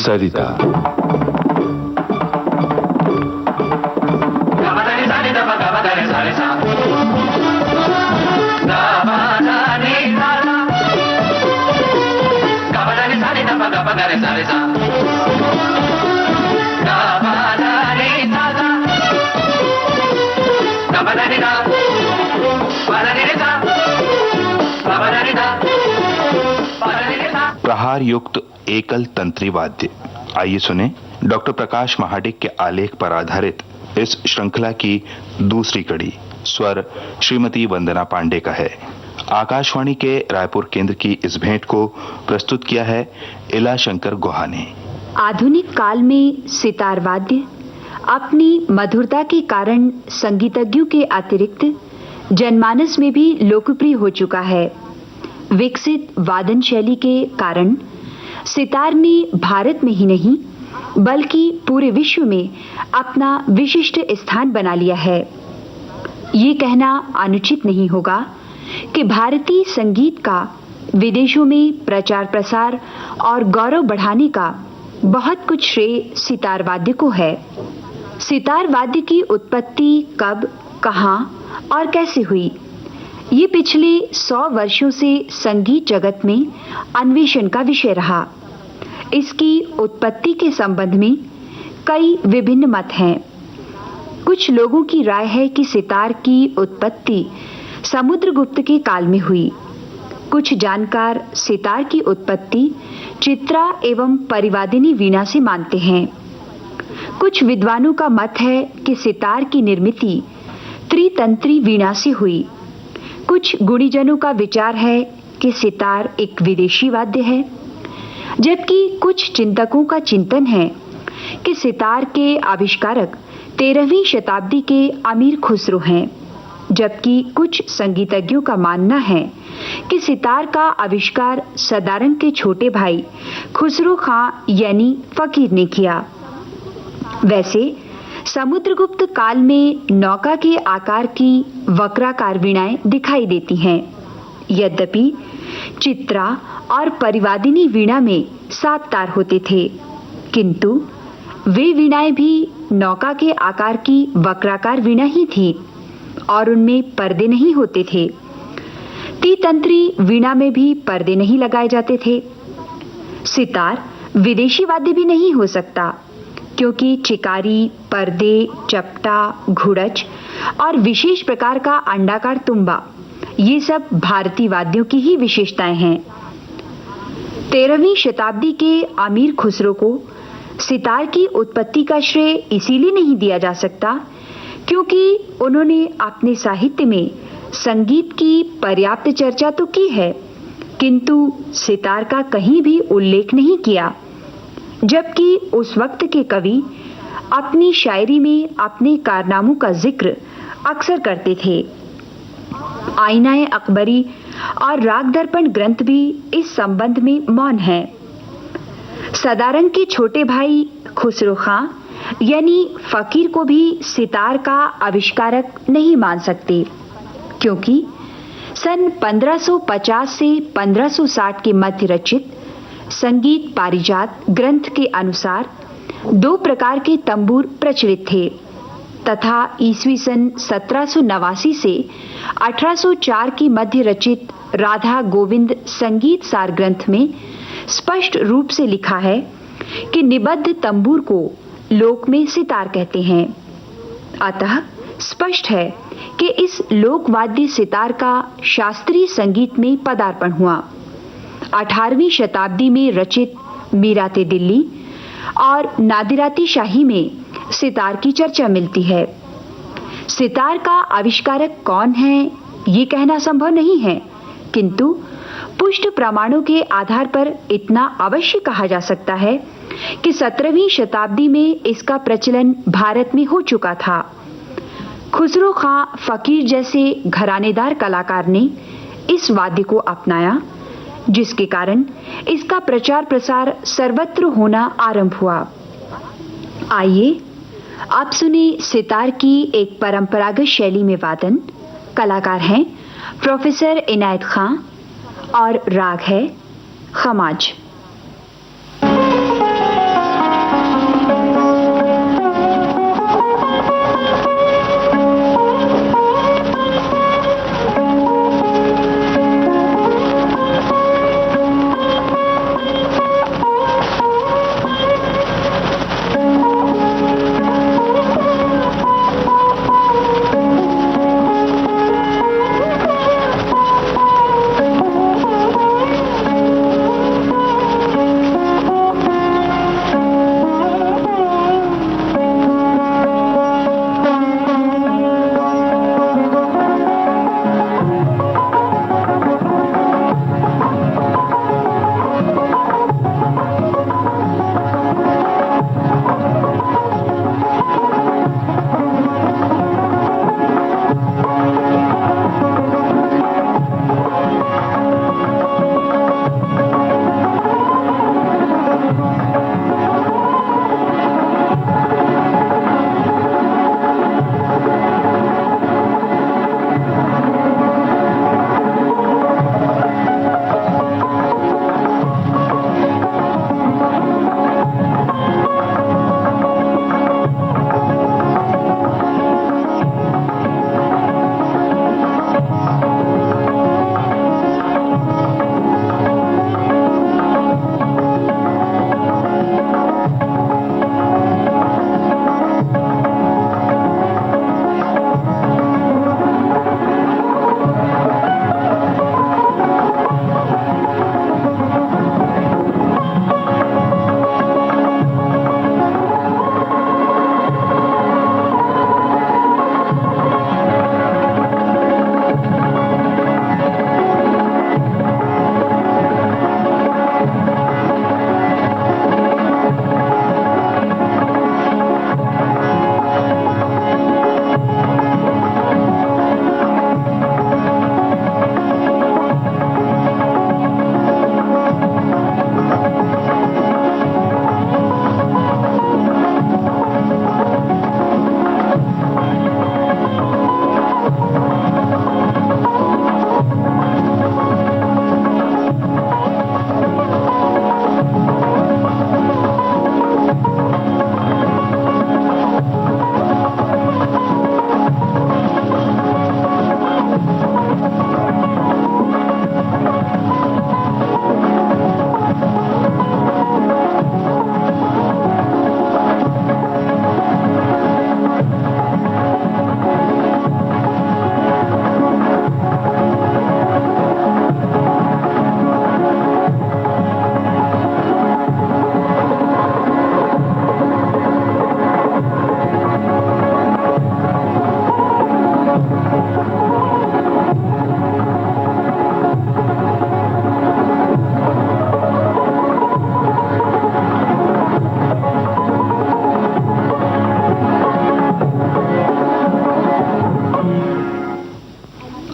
सरिता। प्रहार युक्त एकल तंत्री वाद्य। आइए सुने डॉक्टर प्रकाश महाडिक के आलेख पर आधारित इस श्रृंखला की दूसरी कड़ी। स्वर श्रीमती वंदना पांडे का है। आकाशवाणी के रायपुर केंद्र की इस भेंट को प्रस्तुत किया है इला शंकर गुहा ने। आधुनिक काल में सितार वाद्य अपनी मधुरता के कारण संगीतज्ञों के अतिरिक्त जनमानस में भी लोकप्रिय हो चुका है। विकसित वादन शैली के कारण सितार ने भारत में ही नहीं बल्कि पूरे विश्व में अपना विशिष्ट स्थान बना लिया है। ये कहना अनुचित नहीं होगा कि भारतीय संगीत का विदेशों में प्रचार प्रसार और गौरव बढ़ाने का बहुत कुछ श्रेय सितार वाद्य को है। सितार वाद्य की उत्पत्ति कब, कहां और कैसे हुई, ये पिछले 100 वर्षों से संगीत जगत में अन्वेषण का विषय रहा। इसकी उत्पत्ति के संबंध में कई विभिन्न मत हैं। कुछ लोगों की राय है कि सितार की उत्पत्ति समुद्रगुप्त के काल में हुई। कुछ जानकार सितार की उत्पत्ति चित्रा एवं परिवादिनी वीणा से मानते हैं। कुछ विद्वानों का मत है कि सितार की निर्मिति त्रितंत्री वीणा से हुई। कुछ गुणीजनों का विचार है कि सितार एक विदेशी वाद्य है, जबकि कुछ चिंतकों का चिंतन है कि सितार के आविष्कारक 13वीं शताब्दी के अमीर खुसरो हैं, जबकि कुछ संगीतज्ञों का मानना है कि सितार का आविष्कार सदारंग के छोटे भाई खुसरो खां यानी फकीर ने किया। वैसे समुद्रगुप्त काल में नौका के आकार की वक्राकार वीणाएं दिखाई देती हैं। यद्यपि चित्रा और परिवादिनी वीणा में 7 तार होते थे, किंतु वे वीणाएं भी नौका के आकार की वक्राकार वीणा ही थी और उनमें पर्दे नहीं होते थे। त्रितंत्री वीणा में भी पर्दे नहीं लगाए जाते थे। सितार विदेशी वाद्य भी नहीं हो सकता, क्योंकि चिकारी, पर्दे, चपटा, घुड़च और विशेष प्रकार का अंडाकार तुम्बा ये सब भारतीय वाद्यों की ही विशेषताएं हैं। 13वीं शताब्दी के अमीर खुसरो को सितार की उत्पत्ति का श्रेय इसीलिए नहीं दिया जा सकता क्योंकि उन्होंने अपने साहित्य में संगीत की पर्याप्त चर्चा तो की है, किंतु सितार का कहीं भी उल्लेख नहीं किया। जबकि उस वक्त के कवि अपनी शायरी में अपने कारनामों का जिक्र अक्सर करते थे। आईनाए अकबरी और राग दर्पण ग्रंथ भी इस संबंध में मौन हैं। सदारंग के छोटे भाई खुसरो खां यानी फकीर को भी सितार का आविष्कारक नहीं मान सकते, क्योंकि सन 1550 से 1560 के मध्य रचित संगीत पारिजात ग्रंथ के अनुसार 2 प्रकार के तंबूर प्रचलित थे तथा ईस्वी सन 1789 से 1804 की मध्य रचित राधा गोविंद संगीत सार ग्रंथ में स्पष्ट रूप से लिखा है कि निबद्ध तंबूर को लोक में सितार कहते हैं। अतः स्पष्ट है कि इस लोकवाद्य सितार का शास्त्रीय संगीत में पदार्पण हुआ। 18वीं शताब्दी में रचित मीराते दिल्ली और नादिराती शाही में सितार की चर्चा मिलती है। सितार का आविष्कारक कौन है ये कहना संभव नहीं है, किंतु पुष्ट प्रमाणों के आधार पर इतना अवश्य कहा जा सकता है कि 17वीं शताब्दी में इसका प्रचलन भारत में हो चुका था। खुसरो खां फकीर जैसे घरानेदार कलाकार ने इस वाद्य को अपनाया, जिसके कारण इसका प्रचार प्रसार सर्वत्र होना आरंभ हुआ। आइए अब सुने सितार की एक परंपरागत शैली में वादन। कलाकार हैं प्रोफेसर इनायत खां और राग है खमाज।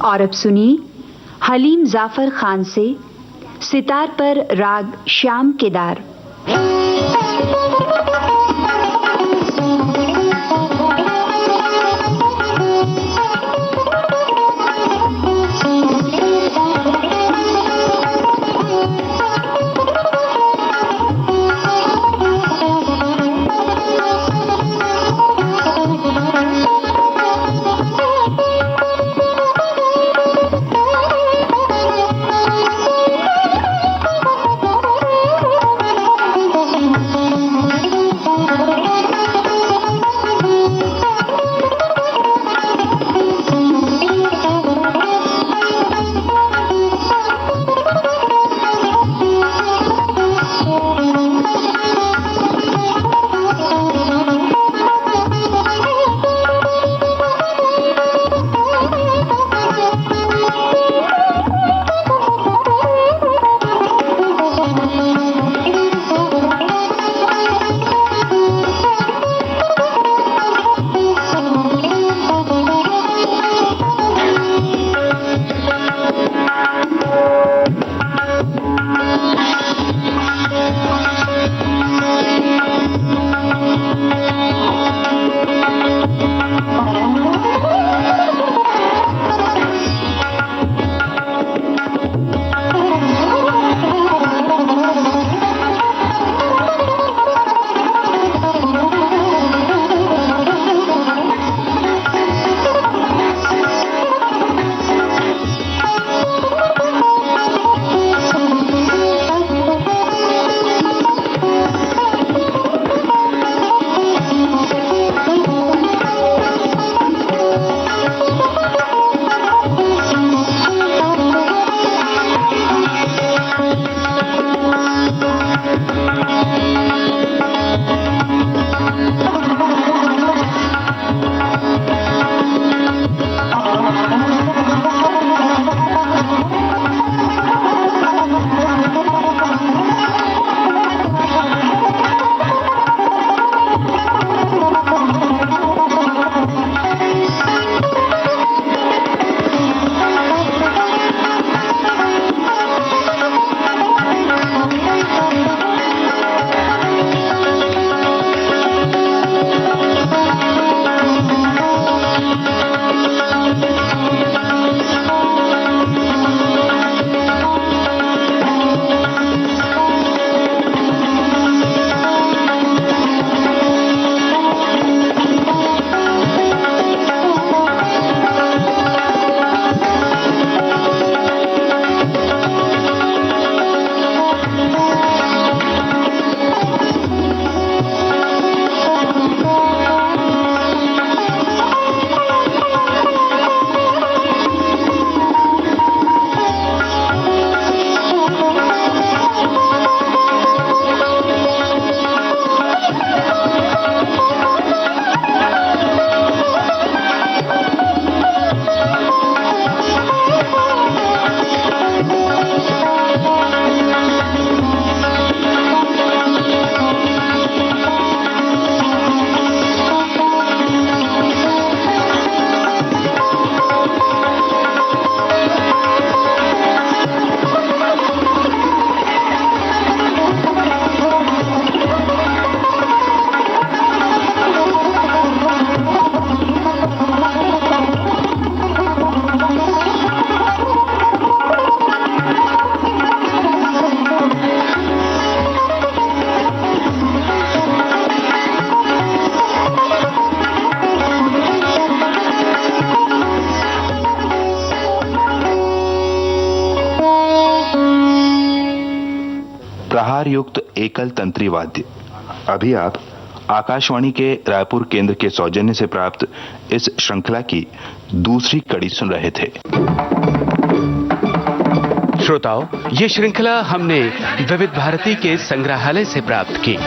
और अब सुनिए हलीम जाफर खान से सितार पर राग श्याम केदार। प्रहार युक्त एकल तंत्री वाद्य। अभी आप आकाशवाणी के रायपुर केंद्र के सौजन्य से प्राप्त इस श्रृंखला की दूसरी कड़ी सुन रहे थे। श्रोताओं, ये श्रृंखला हमने विविध भारती के संग्रहालय से प्राप्त की।